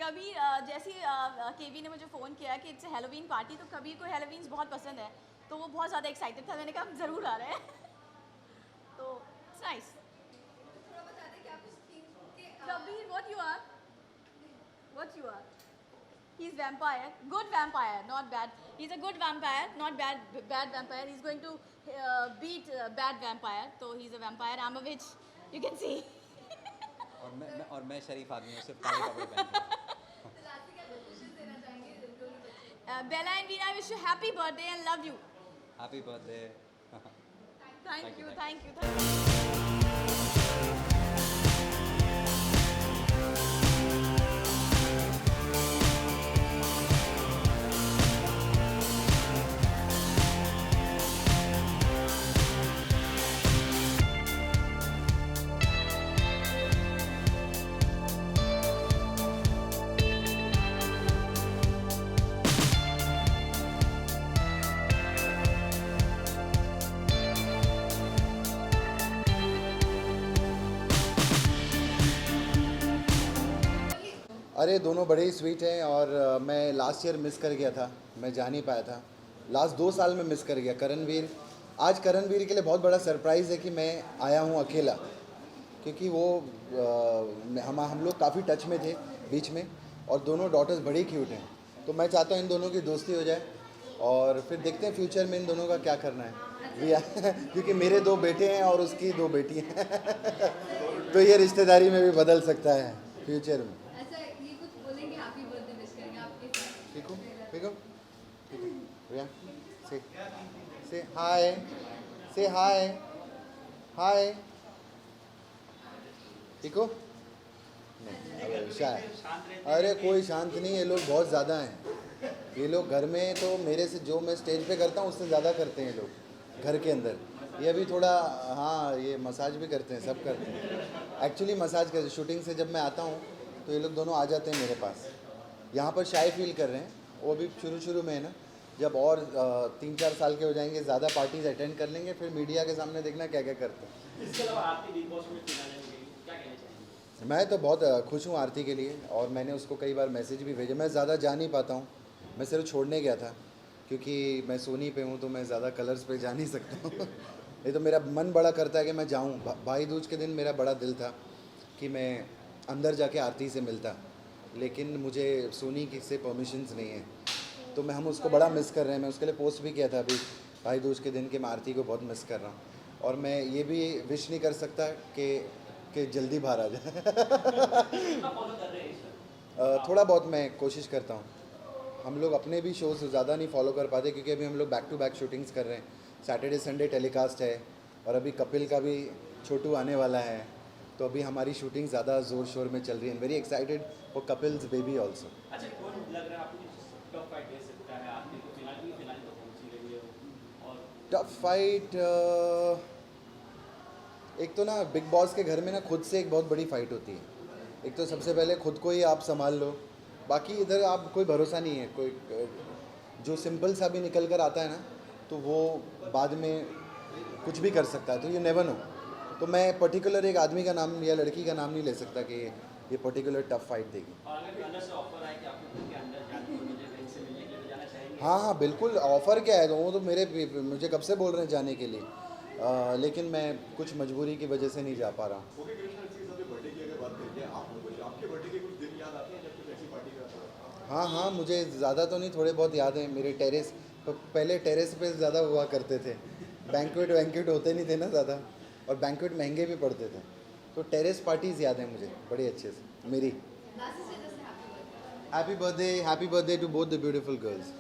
कभी जैसे केवी ने मुझे फ़ोन किया कि इट्स हेलोवीन पार्टी, तो कबीर को हेलोवीन्स बहुत पसंद है, तो वो बहुत ज़्यादा एक्साइटेड था। मैंने कहा हम ज़रूर आ रहे हैं। तो it's nice. Kabir, what you are? What you are? He's vampire. Good vampire, not bad. He's a good vampire, not bad vampire. He's going to beat bad vampire. So he's a vampire. I'm a witch. You can see. और मैं शरीफ आदमी हूँ, सिर्फ काले कपड़े पहनता हूँ। Bella and Veena, I wish you happy birthday and love you. Happy birthday. Thank you, Thank you. thank you. अरे दोनों बड़े ही स्वीट हैं और मैं लास्ट ईयर मिस कर गया था, मैं जा नहीं पाया था। लास्ट 2 साल में मिस कर गया करणवीर। आज करणवीर के लिए बहुत बड़ा सरप्राइज़ है कि मैं आया हूँ अकेला, क्योंकि वो हम लोग काफ़ी टच में थे बीच में, और दोनों डॉटर्स बड़ी क्यूट हैं। तो मैं चाहता हूँ इन दोनों की दोस्ती हो जाए और फिर देखते हैं फ्यूचर में इन दोनों का क्या करना है। क्योंकि मेरे 2 बेटे हैं और उसकी 2 बेटी हैं। तो ये रिश्तेदारी में भी बदल सकता है फ्यूचर में। Pico, Pico, Riya, say hi, say hi, hi. Pico? नहीं, शायद। अरे कोई शांत नहीं, ये लोग बहुत ज़्यादा हैं। ये लोग घर में तो मेरे से जो मैं स्टेज पे करता हूँ उससे ज़्यादा करते हैं ये लोग घर के अंदर। ये अभी थोड़ा, हाँ, ये मसाज भी करते हैं, सब करते हैं। एक्चुअली मसाज करते, शूटिंग से जब मैं आता हूँ तो ये लोग दोनों आ जाते हैं मेरे पास। यहाँ पर शाय फील कर रहे हैं, वो भी शुरू में है ना। जब और 3-4 साल के हो जाएंगे, ज़्यादा पार्टीज अटेंड कर लेंगे, फिर मीडिया के सामने देखना क्या क्या करते हैं। इसके अलावा आरती बिग बॉस में क्या कहना चाहिए? मैं तो बहुत खुश हूँ आरती के लिए, और मैंने उसको कई बार मैसेज भी भेजे। मैं ज़्यादा जा नहीं पाता हूँ, मैं सिर्फ छोड़ने गया था, क्योंकि मैं सोनी पे हूँ तो मैं ज़्यादा कलर्स पे जा नहीं सकता हूँ। ये तो मेरा मन बड़ा करता है कि मैं जाऊँ। भाई दूज के दिन मेरा बड़ा दिल था कि मैं अंदर जाके आरती से मिलता, लेकिन मुझे सोनी की से परमिशंस नहीं है, तो हम उसको बड़ा मिस कर रहे हैं। मैं उसके लिए पोस्ट भी किया था अभी भाई दूज के दिन कि मैं आरती को बहुत मिस कर रहा हूँ, और मैं ये भी विश नहीं कर सकता कि जल्दी बाहर आ जाए। थोड़ा बहुत मैं कोशिश करता हूँ। हम लोग अपने भी शोज़ ज़्यादा नहीं फॉलो कर पाते, क्योंकि अभी हम लोग बैक टू बैक शूटिंग्स कर रहे हैं। सैटरडे संडे टेलीकास्ट है, और अभी कपिल का भी छोटू आने वाला है, तो अभी हमारी शूटिंग ज़्यादा ज़ोर शोर में चल रही है। Very excited for Kapil's baby also. अच्छा, कौन लग रहा है आपको टफ फाइट दे सकता है आरती को? फिलहाल तो पहुंची रही है वो। और टफ फाइट, एक तो ना बिग बॉस के घर में ना खुद से एक बहुत बड़ी फाइट होती है। एक तो सबसे पहले खुद को ही आप संभाल लो, बाकी इधर आप कोई भरोसा नहीं है। कोई जो सिंपल सा भी निकल कर आता है ना, तो वो बाद में कुछ भी कर सकता है, तो ये नेवर नो। तो मैं पर्टिकुलर एक आदमी का नाम या लड़की का नाम नहीं ले सकता कि ये पर्टिकुलर टफ फाइट देगी। और अगर अंदर से ऑफर आए कि आपको उनके अंदर जाने को मुझे बैंक से मिलने के लिए जाना चाहेंगे? हाँ बिल्कुल, ऑफ़र क्या है, तो वो तो मुझे कब से बोल रहे हैं जाने के लिए, लेकिन मैं कुछ मजबूरी की वजह से नहीं जा पा रहा हूँ। हाँ हाँ, मुझे ज़्यादा तो नहीं, थोड़े बहुत याद हैं। मेरे टेरेस, पहले टेरेस पे ज़्यादा हुआ करते थे, बैंक्वेट होते नहीं थे ना ज़्यादा, और बैंक्वेट महंगे भी पड़ते थे, तो टेरेस पार्टीज़ याद हैं मुझे बड़े अच्छे से मेरी। Happy birthday to both the beautiful girls.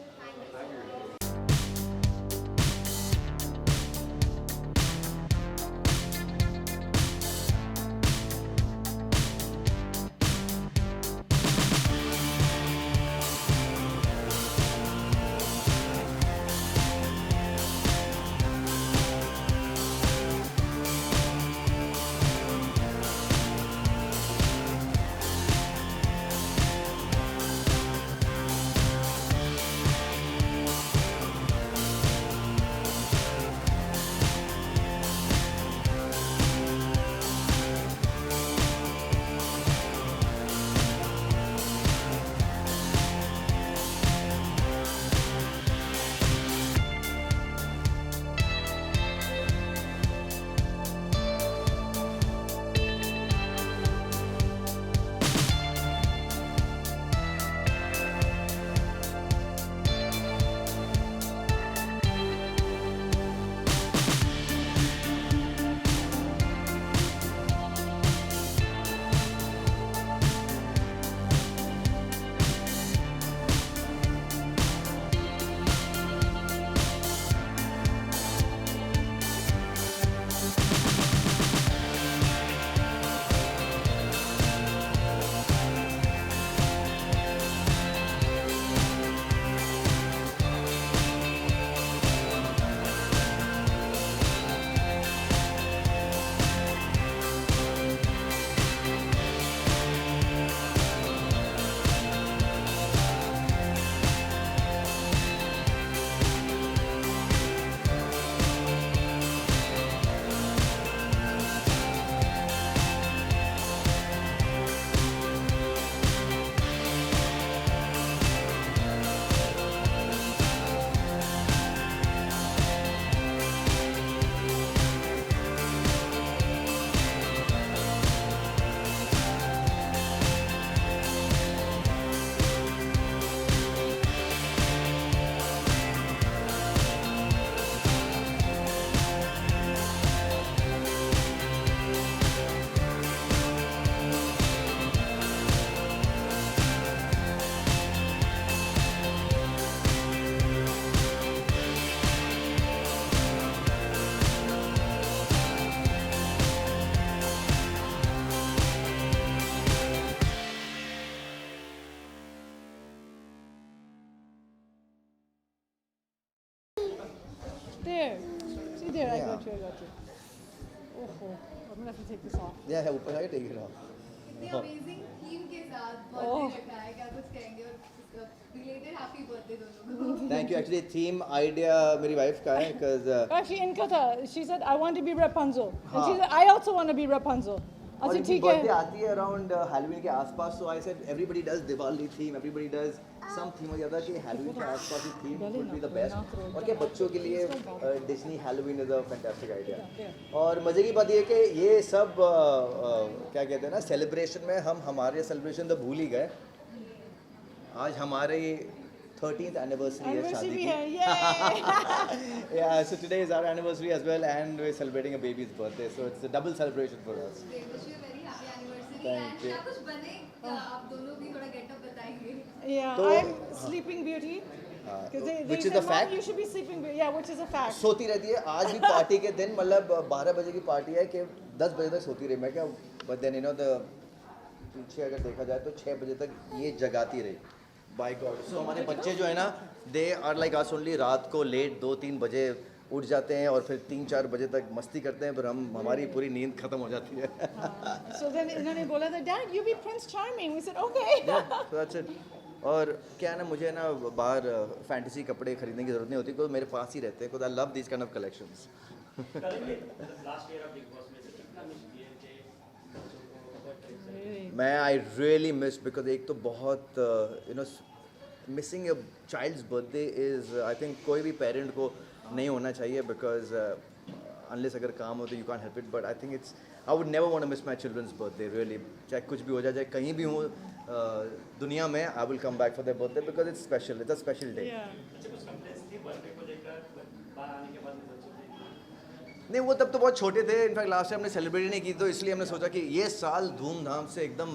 There. See there, I Yeah. got you, I got you. Oh, I'm gonna have to take this off. Yeah, ऊपर जाके take it off. इतनी अमेजिंग थीम के साथ ओह। Birthday रखा है, क्या कुछ कहेंगे? और रिलेटेड हैप्पी बर्थडे दोनों को। Thank you. Actually, theme idea मेरी wife का है because Actually, in Qatar, she said, I want to be Rapunzel. And she हाँ। said, I also want to be Rapunzel. I और said, इनकी ठीक birthday है. आती है around Halloween के आसपास, so I said everybody does Diwali theme, everybody does some theme और ज़्यादा कि Halloween के आसपास ही theme would be the best. और क्या बच्चों के लिए Disney Halloween is a fantastic idea. और मज़े की बात ये है कि ये सब क्या कहते हैं ना celebration में हम हमारे celebration तो भूल ही गए. आज हमारे 13th anniversary है शादी Anniversary भी की. है, yay! Yeah, so today is our anniversary as well, and we're celebrating a baby's birthday, so it's a double celebration for us. Wish you a very happy anniversary Thank and you. क्या कुछ बने आप दोनों भी थोड़ा getup बताएंगे। Yeah, तो- I'm Sleeping Beauty. Because they which is said, a fact. "Mom, you should be Sleeping Beauty." Yeah, which is a fact. सोती रहती है. आज भी पार्टी के दिन मतलब 12 बजे की पार्टी है कि 10 बजे तक सोती रही. मैं क्या but then you know the पीछे अगर देखा जाए तो 6 बजे तक ये जगाती रही. By God. So हमारे बच्चे जो है ना they are like us only. रात को लेट 2-3 बजे उठ जाते हैं और फिर 3-4 बजे तक मस्ती करते हैं, फिर हमारी पूरी नींद खत्म हो जाती है. So then इन्होंने बोला था, Dad, you be Prince Charming. We said, okay. So that's it. और क्या है ना मुझे ना बाहर फैंटेसी कपड़े खरीदने की ज़रूरत नहीं होती, क्योंकि मेरे पास ही रहते हैं, because I love these kind of collections. Last year of big boss में से कितना मिस किए थे बच्चों को बर्थडे से? मैं आई रियली मिस बिकॉज एक तो बहुत you know missing a child's birthday is I think कोई भी पेरेंट को नहीं होना चाहिए, बिकॉज अनलेस अगर काम हो तो you can help it, but I think it's I would never want to miss my children's birthday really. चाहे कुछ भी हो जाए, चाहे कहीं भी हूँ दुनिया में, I will come back for their birthday because it's special, it's a special day. Yeah. अच्छा कुछ कंप्लेंट्स थी बर्थडे को लेकर बाहर आने के बाद में बच्चों से? नहीं, वो तब तो बहुत छोटे थे. इनफैक्ट लास्ट टाइम हमने सेलिब्रेट ही नहीं की, तो इसलिए हमने सोचा कि ये साल धूमधाम से एकदम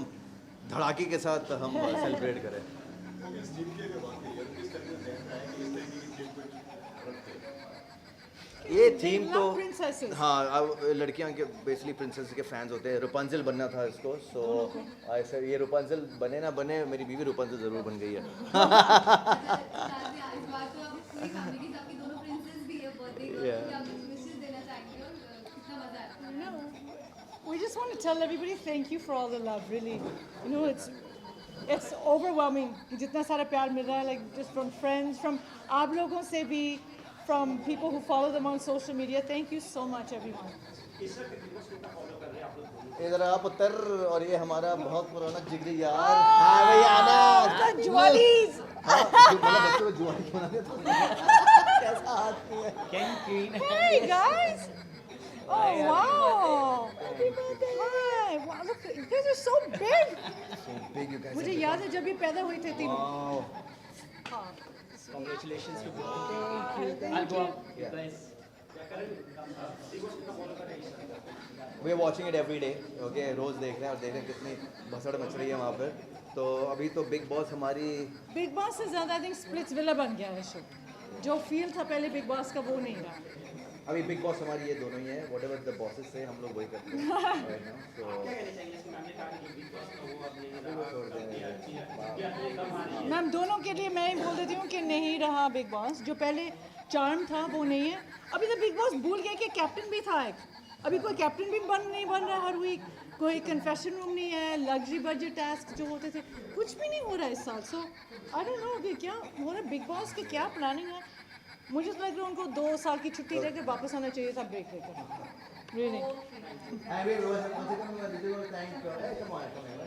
धड़ाके के साथ हम सेलिब्रेट करें. ये थीम तो love princesses. हाँ, अब लड़कियां के बेसिकली प्रिंसेस के फैंस होते हैं. रुपांजल बनना था इसको, सो ऐसा ये रुपांजल बने ना बने, मेरी बीवी रुपांजल ज़रूर बन गई है. इस बार तो आप पूरी फैमिली के साथ आपकी दोनों प्रिंसेस भी है बर्थडे को, Yeah. क्या विशेस देना चाहेंगे और कितना मजा आया? No, we just want to tell everybody thank you for all the love. Really, you know, it's overwhelming. जितना सारा प्यार मिल रहा है, like just from friends, from आप लोगों से भी, from people who follow them on social media. Thank you so much, everyone. इधर आप उत्तर, और ये हमारा बहुत पुराना जिगरी यार. हाँ भैया आना. The Jwalies. हाँ, जो बोला बच्चों को जुआरी बना दे तो कैसा हाथ किया. Hey guys. Oh wow. Hi. Wow, look, you guys are so big. Big you guys मुझे are. याद है जब ये पैदा हुए थे तीनों. Wow. हाँ. Congratulations to both. Thank I'll go you. up, you guys. We are watching it every day. Okay, रोज देख रहे हैं और देख रहे हैं कितनी भसड़ मच रही है वहाँ पर. तो अभी तो बिग बॉस हमारी बिग बॉस से ज़्यादा आई थिंक स्प्लिट्सविला बन गया है शो. जो फील था पहले बिग बॉस का वो नहीं रहा. अभी बिग बॉस हमारी ये दोनों ही है. वट एवर द बॉसेस से हम लोग वही करते हैं right now. So अभी वो छोड़ देंगे. मैम दोनों के लिए मैं ही बोल देती हूँ कि नहीं रहा बिग बॉस. जो पहले चार्म था वो नहीं है. अभी तो बिग बॉस भूल गया कि कैप्टन भी था एक. अभी कोई कैप्टन भी नहीं बन रहा हर वीक. कोई कन्फेशन रूम नहीं है. लग्जरी बजट टास्क जो होते थे कुछ भी नहीं हो रहा है इस साल. सो आई डोंट नो कि क्या हो रहा है बिग बॉस की क्या प्लानिंग है. मुझे तो लग रहा है उनको 2 साल की छुट्टी लेकर वापस आना चाहिए था ब्रेक लेकर. Really. And we once again we will thank. Hey, come on, come here.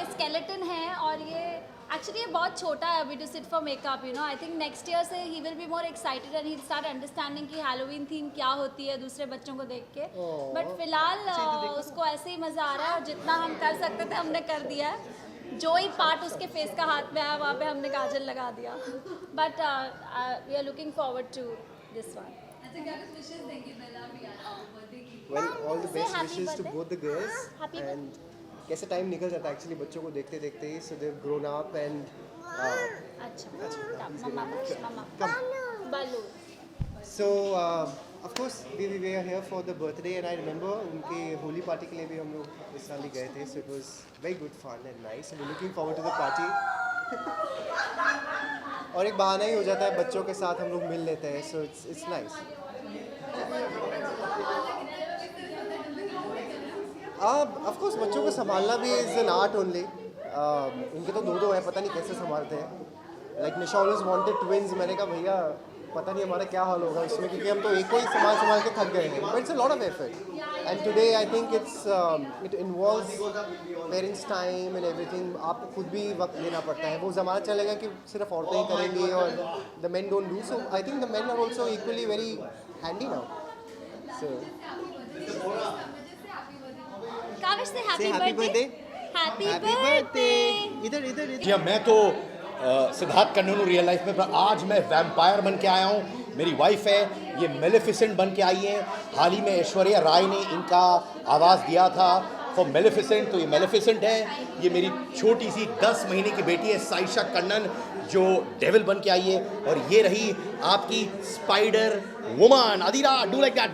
ये स्केलेटन है और ये एक्चुअली ये बहुत छोटा है अभी to sit for makeup, you know. I think next year से he will be more excited and he start understanding कि हैलोवीन थीम क्या होती है दूसरे बच्चों को देख के. बट फिलहाल उसको ऐसे ही मज़ा आ रहा है और जितना हम कर सकते थे हमने कर दिया है. जो ही पार्ट उसके फेस का हाथ में आया वहाँ पे हमने काजल लगा दिया. But we are looking forward to this one. अच्छा क्या कुछ विशेष देंगे बेला भी बर्थडे की? Well, all the Say best happy wishes to birthday. both the girls. Happy and कैसे टाइम निकल जाता है एक्चुअली बच्चों को देखते देखते ही, so they've grown up and अच्छा मम्मा बालू. so of course we were here for the birthday and I remember उनके होली पार्टी के लिए भी हम लोग इस साल ही गए थे, so it was very good fun and nice, so we're looking forward to the party. और एक बहाना ही हो जाता है, बच्चों के साथ हम लोग मिल लेते हैं, so it's nice. Of course बच्चों को संभालना भी इज़ एन आर्ट ओनली. इनके तो दो हैं, पता नहीं कैसे संभालते हैं. लाइक निशा ऑलवेज वांटेड ट्विंस. मैंने कहा भैया पता नहीं हमारा क्या हाल होगा इसमें, क्योंकि हम तो एक को ही संभाल के थक गए हैं. But it's a lot of effort and today I think it involves parents time and everything. आपको खुद भी वक्त देना पड़ता है. वो ज़माना चलेगा कि सिर्फ औरतें ही करेंगी और the men don't do. So I think the men are also equally very handy now. So Kavish से happy happy birthday. birthday. Happy birthday. इधर इधर जी हाँ, मैं तो सिद्धार्थ कन्नन हूँ रियल लाइफ में, पर आज मैं वैम्पायर बन के आया हूँ. मेरी वाइफ है, ये मेलेफिसेंट बन के आई है. हाल ही में ऐश्वर्या राय ने इनका आवाज़ दिया था फॉर मेलेफिसेंट, तो ये मेलेफिसेंट है. ये मेरी छोटी सी 10 महीने की बेटी है साइशा कन्नन, जो डेविल बन के आई है. और ये रही आपकी spider woman Adira. Do like that.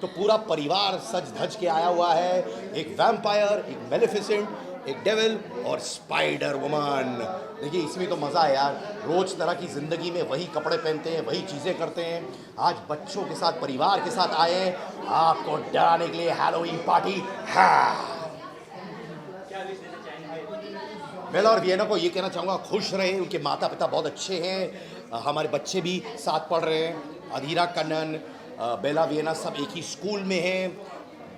तो पूरा परिवार सज धज के आया हुआ है. एक वैम्पायर, एक मेलेफिसेंट, एक डेविल और स्पाइडर वुमन. देखिए इसमें तो मज़ा है यार. रोज़ तरह की ज़िंदगी में वही कपड़े पहनते हैं, वही चीज़ें करते हैं. आज बच्चों के साथ, परिवार के साथ आए हैं आपको डराने के लिए. Halloween party. बेला और वियना को ये कहना चाहूँगा, खुश रहे. उनके माता पिता बहुत अच्छे हैं. हमारे बच्चे भी साथ पढ़ रहे हैं. अधीरा कन्नन, बेला वियना सब एक ही स्कूल में हैं.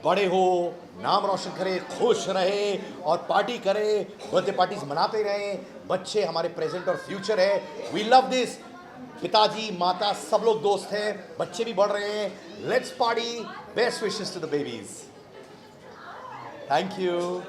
बड़े हो, नाम रोशन करें, खुश रहे और पार्टी करें. बर्थडे पार्टीज मनाते रहें. बच्चे हमारे प्रेजेंट और फ्यूचर है. We love this. पिताजी माता सब लोग दोस्त हैं. बच्चे भी बढ़ रहे हैं. Let's party. Best wishes to the babies. Thank you.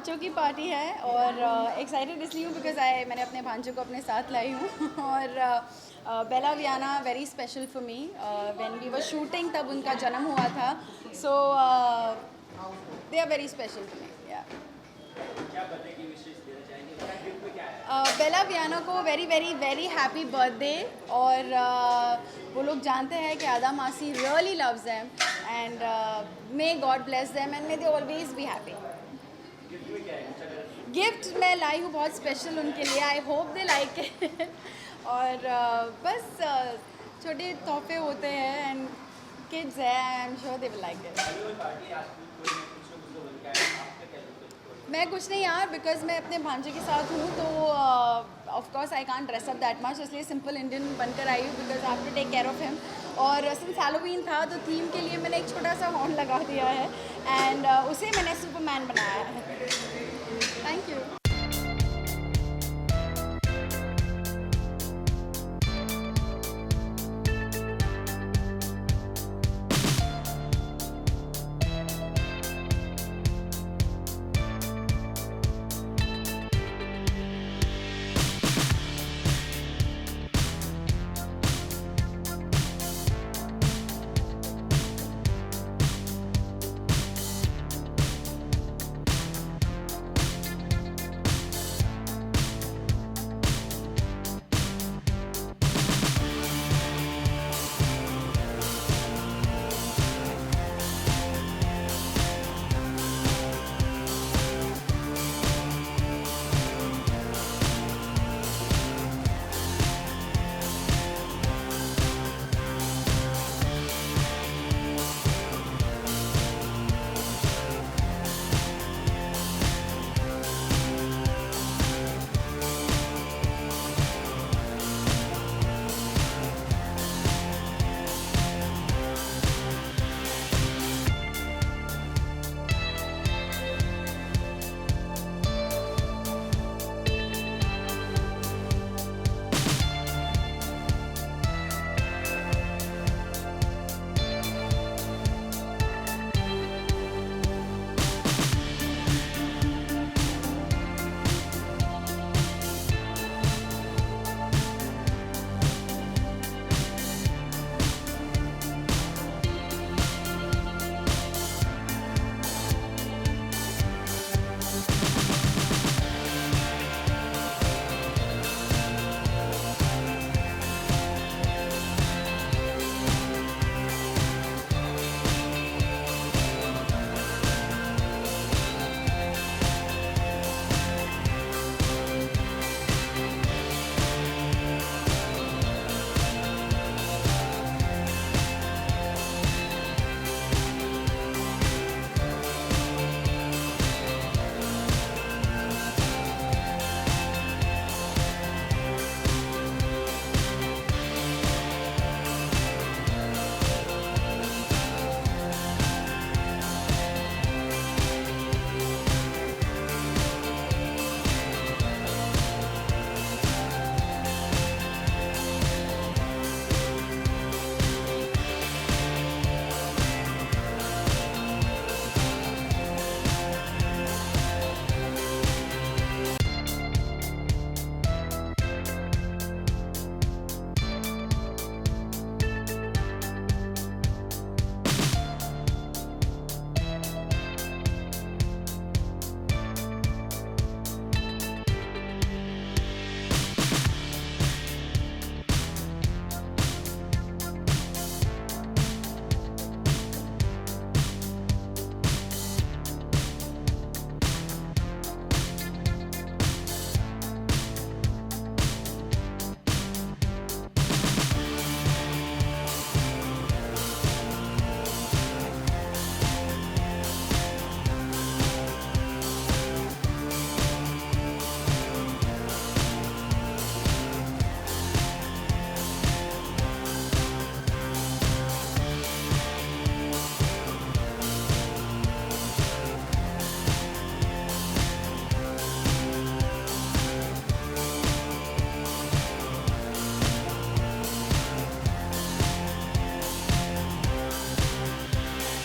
बच्चों की पार्टी है और एक्साइटेड इसलिए हूँ बिकॉज मैंने अपने भांजे को अपने साथ लाई हूँ और Bella Viana very special for me when we were shooting तब उनका जन्म हुआ था so they are very special for me या क्या बर्थडे की विशेष देना चाहेंगे क्या गिफ्ट में क्या है बेला वियाना को very very very happy birthday और वो लोग जानते हैं कि आदा मासी really loves them and may God bless them and may they always be happy gift में क्या है कुछ अगर गिफ्ट मैं लाई हूँ बहुत स्पेशल उनके लिए I hope they like it और बस छोटे तोहफे होते हैं एंड किड्स है I am sure they will like it party आज कोई ना कुछ ना कुछ तो बन गया है आपका क्या लगता है मैं कुछ नहीं यार बिकॉज मैं अपने भांजे के साथ हूँ तो of course I can't dress up that much इसलिए सिंपल इंडियन बनकर आई हूँ because I have to take care of him और सिंस हैलोवीन था तो थीम के लिए मैंने एक छोटा सा हॉर्न लगा दिया है एंड उसे मैंने सुपरमैन बनाया है